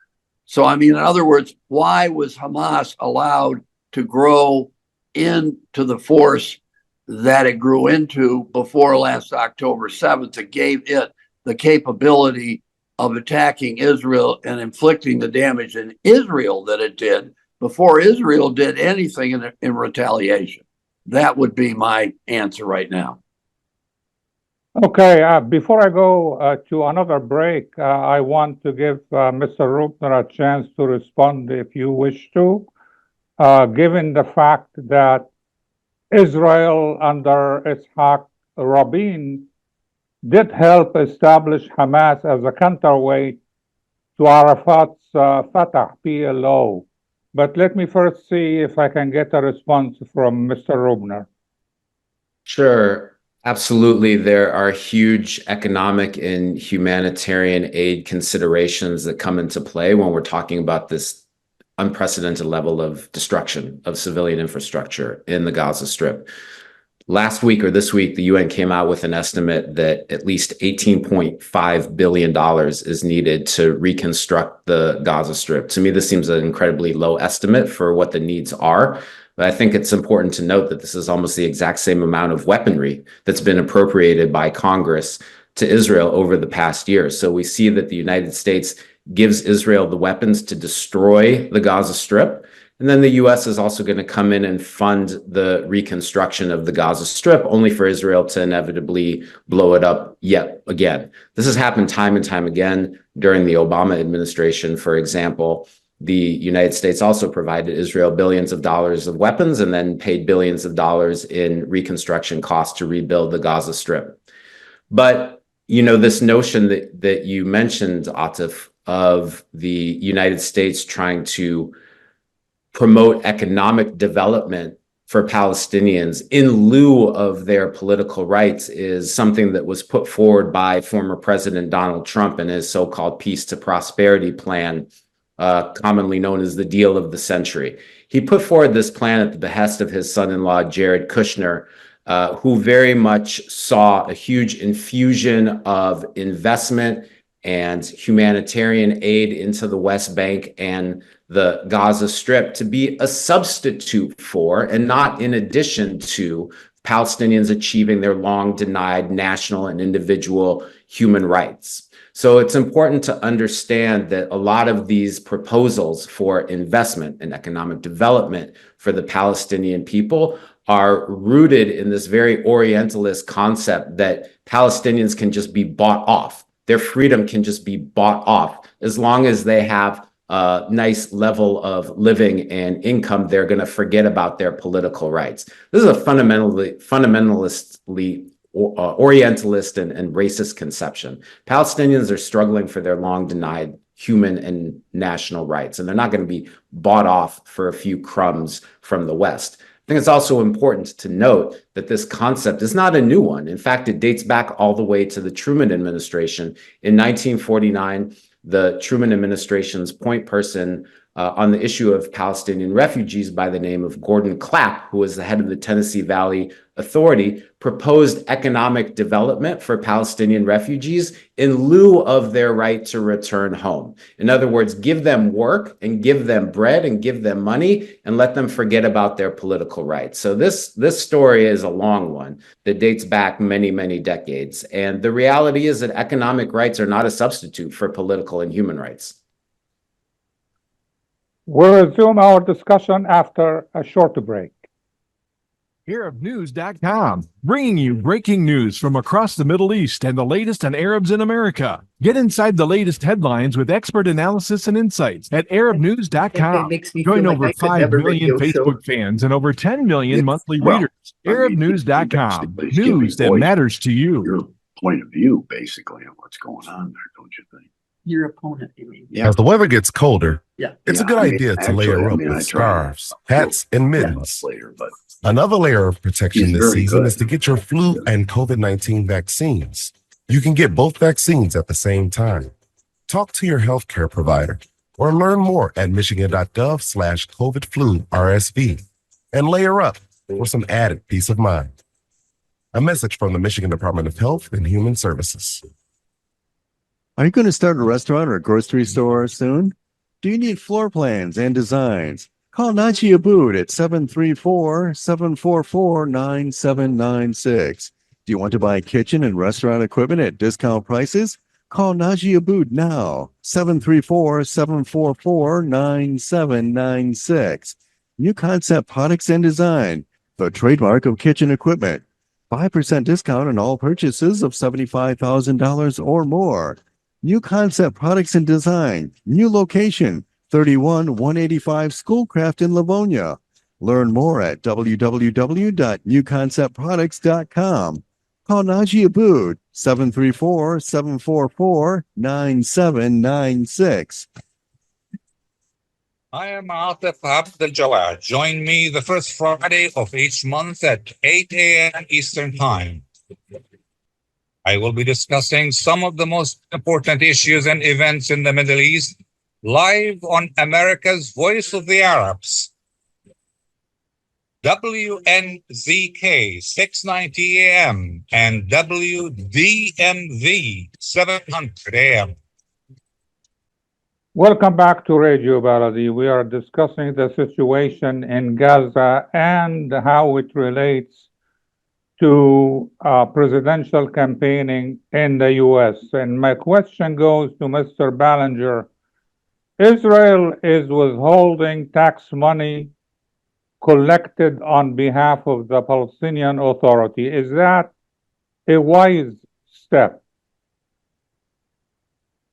Speaker 5: So, I mean, in other words, why was Hamas allowed to grow into the force that it grew into before last October 7th that gave it the capability of attacking Israel and inflicting the damage in Israel that it did before Israel did anything in retaliation? That would be my answer right now.
Speaker 4: Okay, before I go to another break, I want to give Mr. Rubner a chance to respond if you wish to, given the fact that Israel under Itzhak Rabin did help establish Hamas as a counterweight to Arafat's Fatah, PLO. But let me first see if I can get a response from Mr. Rubner.
Speaker 6: Sure. Absolutely. There are huge economic and humanitarian aid considerations that come into play when we're talking about this unprecedented level of destruction of civilian infrastructure in the Gaza Strip. Last week or this week, the UN came out with an estimate that at least $18.5 billion is needed to reconstruct the Gaza Strip. To me, this seems an incredibly low estimate for what the needs are. But I think it's important to note that this is almost the exact same amount of weaponry that's been appropriated by Congress to Israel over the past year. So we see that the United States gives Israel the weapons to destroy the Gaza Strip. And then the US is also going to come in and fund the reconstruction of the Gaza Strip, only for Israel to inevitably blow it up yet again. This has happened time and time again during the Obama administration. For example, the United States also provided Israel billions of dollars of weapons and then paid billions of dollars in reconstruction costs to rebuild the Gaza Strip. But, you know, this notion that you mentioned, Atif, of the United States trying to promote economic development for Palestinians in lieu of their political rights is something that was put forward by former President Donald Trump in his so-called Peace to Prosperity plan, commonly known as the deal of the century. He put forward this plan at the behest of his son-in-law, Jared Kushner, who very much saw a huge infusion of investment and humanitarian aid into the West Bank and the Gaza Strip to be a substitute for, and not in addition to, Palestinians achieving their long denied national and individual human rights. So it's important to understand that a lot of these proposals for investment and economic development for the Palestinian people are rooted in this very Orientalist concept that Palestinians can just be bought off. Their freedom can just be bought off. As long as they have a nice level of living and income, they're going to forget about their political rights. This is a fundamentally Orientalist and racist conception. Palestinians are struggling for their long denied human and national rights, and they're not going to be bought off for a few crumbs from the West. I think it's also important to note that this concept is not a new one. In fact, it dates back all the way to the Truman administration. In 1949, the Truman administration's point person on the issue of Palestinian refugees by the name of Gordon Clapp, who was the head of the Tennessee Valley Authority, proposed economic development for Palestinian refugees in lieu of their right to return home. In other words, give them work and give them bread and give them money and let them forget about their political rights. So this story is a long one that dates back many, many decades. And the reality is that economic rights are not a substitute for political and human rights.
Speaker 4: We'll resume our discussion after a short break.
Speaker 8: ArabNews.com, bringing you breaking news from across the Middle East and the latest on Arabs in America. Get inside the latest headlines with expert analysis and insights at ArabNews.com. Join over 5 million Facebook fans and over 10 million monthly readers. ArabNews.com, news that matters to you.
Speaker 5: Your point of view, basically, on what's going on there, don't you think?
Speaker 9: Your opponent, you mean?
Speaker 5: Yeah.
Speaker 10: As the weather gets colder,
Speaker 9: Yeah.
Speaker 10: it's a good idea to layer up with scarves, hats, and mittens.
Speaker 5: Later, but
Speaker 10: Another layer of protection
Speaker 5: He's
Speaker 10: this
Speaker 5: very
Speaker 10: season
Speaker 5: good.
Speaker 10: is to get your flu and COVID-19 vaccines. You can get both vaccines at the same time. Talk to your healthcare provider or learn more at michigan.gov/COVID-flu-RSV and layer up for some added peace of mind. A message from the Michigan Department of Health and Human Services.
Speaker 11: Are you going to start a restaurant or a grocery store soon? Do you need floor plans and designs? Call Najee Abood at 734-744-9796. Do you want to buy kitchen and restaurant equipment at discount prices? Call Najee Abood now, 734-744-9796. New Concept Products and Design, the trademark of kitchen equipment. 5% discount on all purchases of $75,000 or more. New Concept Products and Design, new location, 31185 Schoolcraft in Livonia. Learn more at www.newconceptproducts.com. Call Najee Abood, 734-744-9796.
Speaker 3: I am Atif Abdel-Jawad. Join me the first Friday of each month at 8 a.m. Eastern Time. I will be discussing some of the most important issues and events in the Middle East live on America's Voice of the Arabs. WNZK 690 AM and WDMV 700 AM.
Speaker 4: Welcome back to Radio Baladi. We are discussing the situation in Gaza and how it relates to presidential campaigning in the US. And my question goes to Mr. Ballenger. Israel is withholding tax money collected on behalf of the Palestinian Authority. Is that a wise step?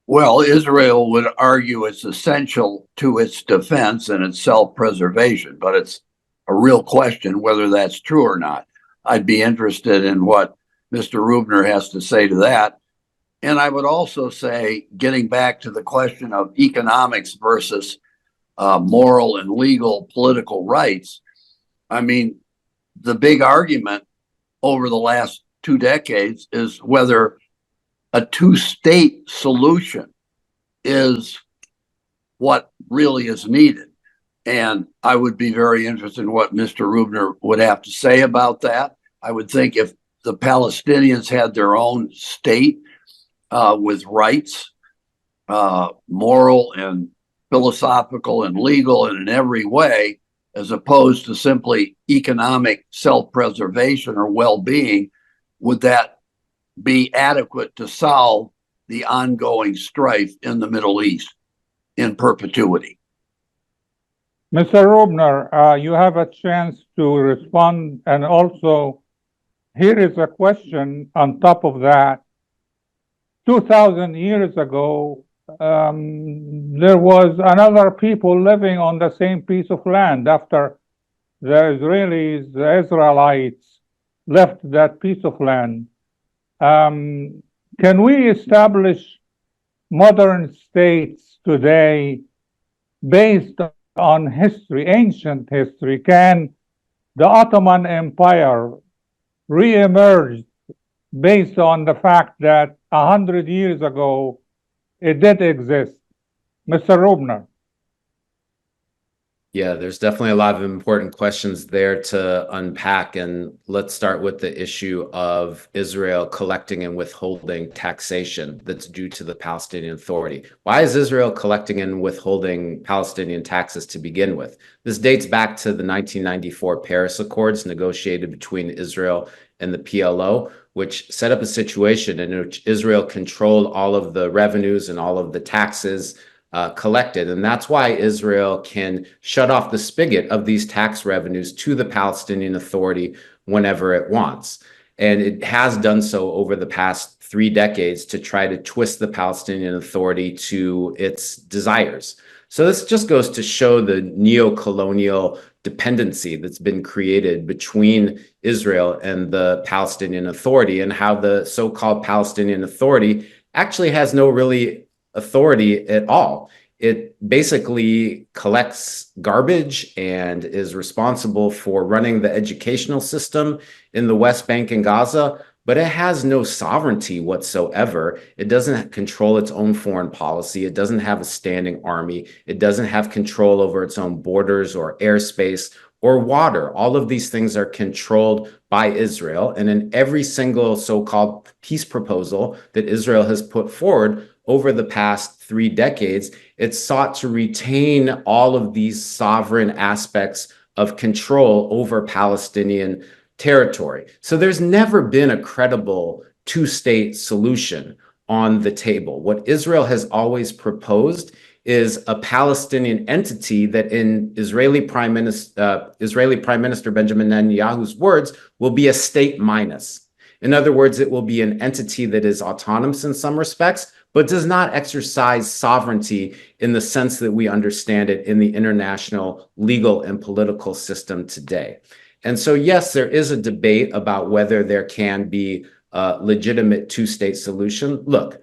Speaker 5: Well, Israel would argue it's essential to its defense and its self-preservation, but it's a real question whether that's true or not. I'd be interested in what Mr. Rubner has to say to that. And I would also say, getting back to the question of economics versus moral and legal political rights, I mean, the big argument over the last 2 decades is whether a two-state solution is what really is needed. And I would be very interested in what Mr. Rubner would have to say about that. I would think if the Palestinians had their own state with rights, moral and philosophical and legal and in every way, as opposed to simply economic self-preservation or well-being, would that be adequate to solve the ongoing strife in the Middle East in perpetuity?
Speaker 4: Mr. Rubner, you have a chance to respond. And also, here is a question on top of that. 2,000 years ago, there was another people living on the same piece of land after the Israelis, the Israelites left that piece of land. Can we establish modern states today based on history, ancient history? Can the Ottoman Empire reemerge based on the fact that 100 years ago it did exist? Mr. Rubner.
Speaker 6: Yeah, there's definitely a lot of important questions there to unpack. And let's start with the issue of Israel collecting and withholding taxation that's due to the Palestinian Authority. Why is Israel collecting and withholding Palestinian taxes to begin with? This dates back to the 1994 Paris Accords negotiated between Israel and the PLO, which set up a situation in which Israel controlled all of the revenues and all of the taxes collected. And that's why Israel can shut off the spigot of these tax revenues to the Palestinian Authority whenever it wants. And it has done so over the past 3 decades to try to twist the Palestinian Authority to its desires. So this just goes to show the neo-colonial dependency that's been created between Israel and the Palestinian Authority, and how the so-called Palestinian Authority actually has no really authority at all. It basically collects garbage and is responsible for running the educational system in the West Bank and Gaza, but it has no sovereignty whatsoever. It doesn't control its own foreign policy. It doesn't have a standing army. It doesn't have control over its own borders or airspace or water. All of these things are controlled by Israel. And in every single so-called peace proposal that Israel has put forward over the past 3 decades, it's sought to retain all of these sovereign aspects of control over Palestinian territory. So there's never been a credible two-state solution on the table. What Israel has always proposed is a Palestinian entity that, in Israeli Prime Minister Benjamin Netanyahu's words, will be a state minus. In other words, it will be an entity that is autonomous in some respects, but does not exercise sovereignty in the sense that we understand it in the international legal and political system today. And so, yes, there is a debate about whether there can be a legitimate two-state solution. Look,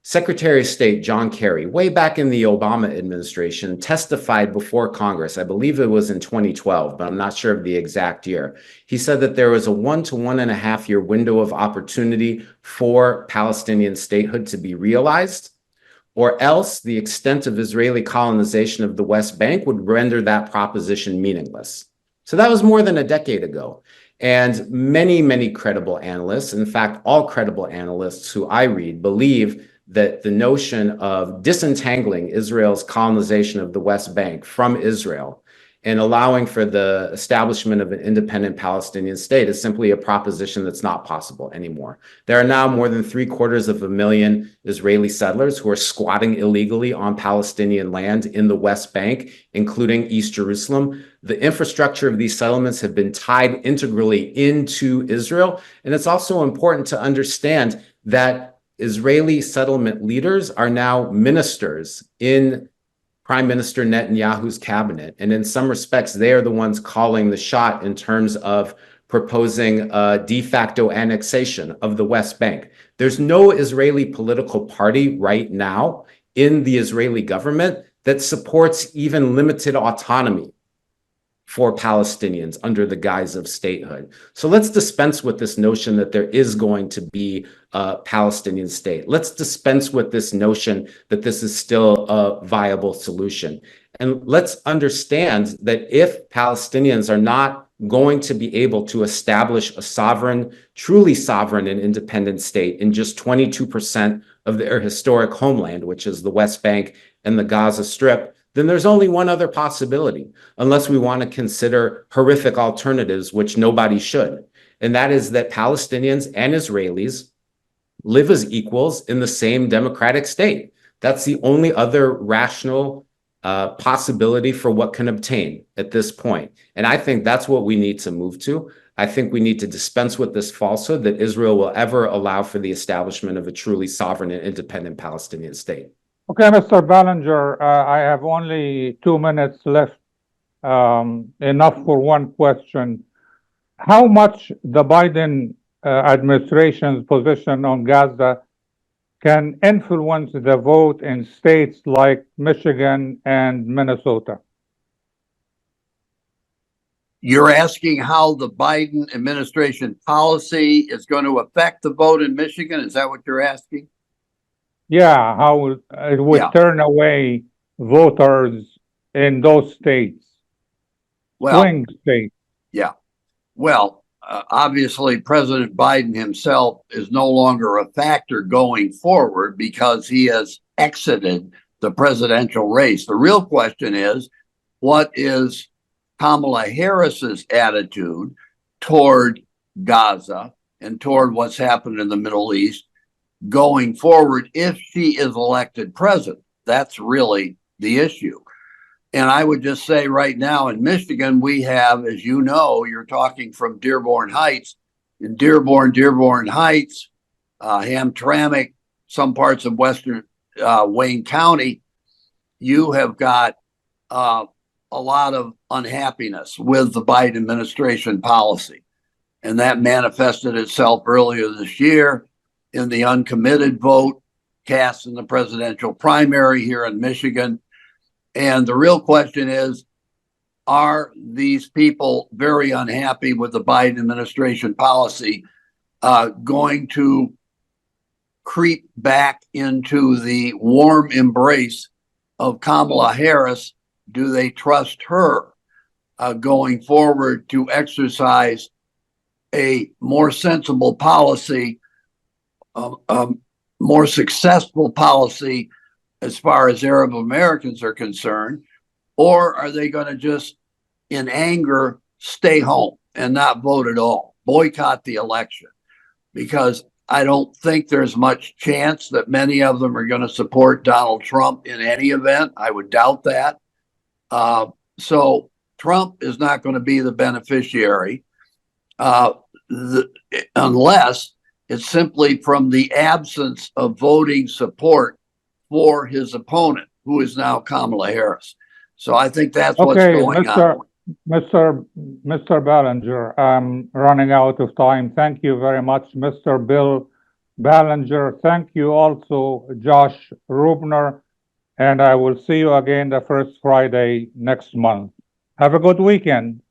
Speaker 6: Secretary of State John Kerry, way back in the Obama administration, testified before Congress. I believe it was in 2012, but I'm not sure of the exact year. He said that there was a 1 to 1.5 year window of opportunity for Palestinian statehood to be realized, or else the extent of Israeli colonization of the West Bank would render that proposition meaningless. So that was more than a decade ago. And many, many credible analysts, in fact, all credible analysts who I read, believe that the notion of disentangling Israel's colonization of the West Bank from Israel and allowing for the establishment of an independent Palestinian state is simply a proposition that's not possible anymore. There are now more than 750,000 Israeli settlers who are squatting illegally on Palestinian land in the West Bank, including East Jerusalem. The infrastructure of these settlements have been tied integrally into Israel. And it's also important to understand that Israeli settlement leaders are now ministers in Prime Minister Netanyahu's cabinet. And in some respects, they are the ones calling the shot in terms of proposing a de facto annexation of the West Bank. There's no Israeli political party right now in the Israeli government that supports even limited autonomy for Palestinians under the guise of statehood. So let's dispense with this notion that there is going to be a Palestinian state. Let's dispense with this notion that this is still a viable solution. And let's understand that if Palestinians are not going to be able to establish a sovereign, truly sovereign and independent state in just 22% of their historic homeland, which is the West Bank and the Gaza Strip, then there's only one other possibility, unless we want to consider horrific alternatives, which nobody should. And that is that Palestinians and Israelis live as equals in the same democratic state. That's the only other rational possibility for what can obtain at this point. And I think that's what we need to move to. I think we need to dispense with this falsehood that Israel will ever allow for the establishment of a truly sovereign and independent Palestinian state.
Speaker 4: Okay, Mr. Ballenger, I have only 2 minutes left, enough for one question. How much the Biden administration's position on Gaza can influence the vote in states like Michigan and Minnesota?
Speaker 5: You're asking how the Biden administration policy is going to affect the vote in Michigan? Is that what you're asking?
Speaker 4: Yeah, how it would turn away voters in those states, swing states.
Speaker 5: Yeah. Well, obviously, President Biden himself is no longer a factor going forward because he has exited the presidential race. The real question is, what is Kamala Harris's attitude toward Gaza and toward what's happened in the Middle East going forward if she is elected president? That's really the issue. And I would just say right now in Michigan, we have, as you know, you're talking from Dearborn Heights. In Dearborn Heights, Hamtramck, some parts of western Wayne County, you have got a lot of unhappiness with the Biden administration policy. And that manifested itself earlier this year in the uncommitted vote cast in the presidential primary here in Michigan. And the real question is, are these people very unhappy with the Biden administration policy going to creep back into the warm embrace of Kamala Harris? Do they trust her going forward to exercise a more sensible policy, more successful policy as far as Arab Americans are concerned? Or are they going to just, in anger, stay home and not vote at all, boycott the election? Because I don't think there's much chance that many of them are going to support Donald Trump in any event. I would doubt that. So Trump is not going to be the beneficiary unless it's simply from the absence of voting support for his opponent, who is now Kamala Harris. So I think that's what's going on.
Speaker 4: Mr. Ballenger, I'm running out of time. Thank you very much, Mr. Bill Ballenger. Thank you also, Josh Rubner. And I will see you again the first Friday next month. Have a good weekend.